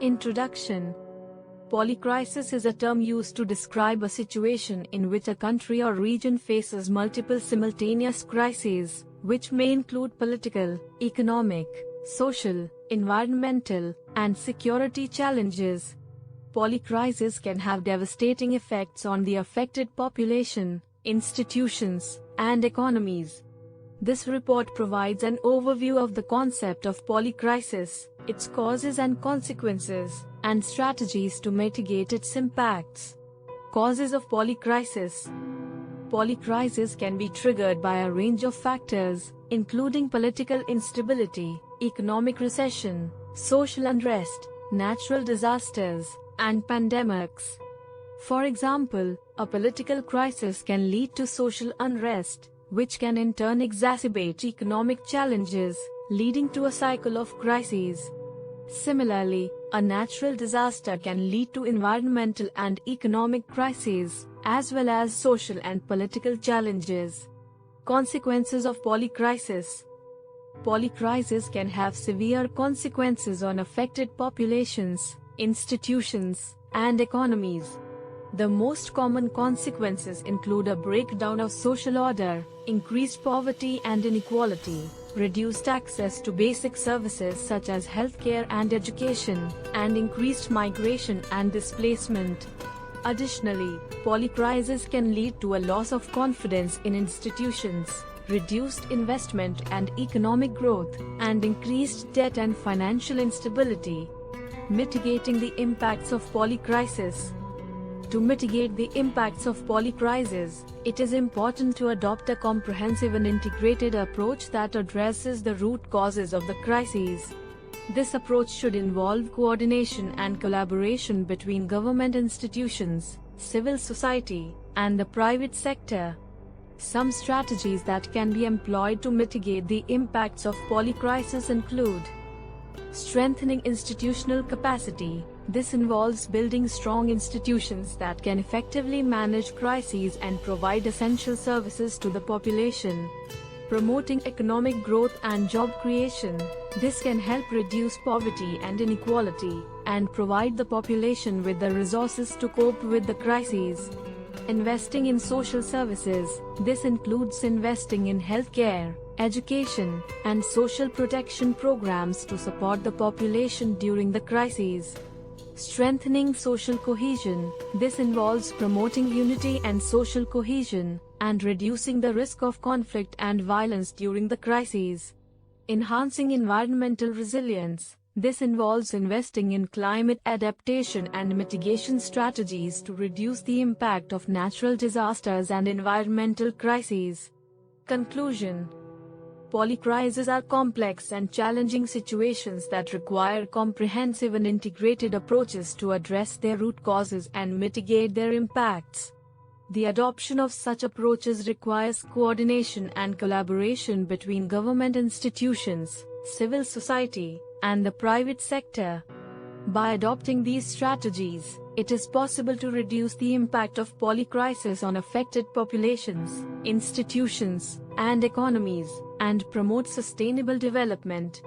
Introduction. Polycrisis is a term used to describe a situation in which a country or region faces multiple simultaneous crises, which may include political, economic, social, environmental, and security challenges. Polycrisis can have devastating effects on the affected population, institutions, and economies. This report provides an overview of the concept of polycrisis, its causes and consequences, and strategies to mitigate its impacts. Causes of polycrisis. Polycrisis can be triggered by a range of factors, including political instability, economic recession, social unrest, natural disasters, and pandemics. For example, a political crisis can lead to social unrest, which can in turn exacerbate economic challenges, leading to a cycle of crises. Similarly, a natural disaster can lead to environmental and economic crises, as well as social and political challenges. Consequences of polycrisis. Polycrisis can have severe consequences on affected populations, institutions, and economies. The most common consequences include a breakdown of social order, increased poverty and inequality, reduced access to basic services such as healthcare and education, and increased migration and displacement. Additionally, polycrisis can lead to a loss of confidence in institutions, reduced investment and economic growth, and increased debt and financial instability. Mitigating the impacts of polycrisis. To mitigate the impacts of polycrisis, it is important to adopt a comprehensive and integrated approach that addresses the root causes of the crises. This approach should involve coordination and collaboration between government institutions, civil society, and the private sector. Some strategies that can be employed to mitigate the impacts of polycrisis include strengthening institutional capacity. This involves building strong institutions that can effectively manage crises and provide essential services to the population. Promoting economic growth and job creation. This can help reduce poverty and inequality, and provide the population with the resources to cope with the crises. Investing in social services. This includes investing in healthcare, education, and social protection programs to support the population during the crises. Strengthening social cohesion. This involves promoting unity and social cohesion, and reducing the risk of conflict and violence during the crises. Enhancing environmental resilience. This involves investing in climate adaptation and mitigation strategies to reduce the impact of natural disasters and environmental crises. Conclusion. Polycrises are complex and challenging situations that require comprehensive and integrated approaches to address their root causes and mitigate their impacts. The adoption of such approaches requires coordination and collaboration between government institutions, civil society, and the private sector. By adopting these strategies, it is possible to reduce the impact of polycrisis on affected populations, institutions, and economies, and promote sustainable development.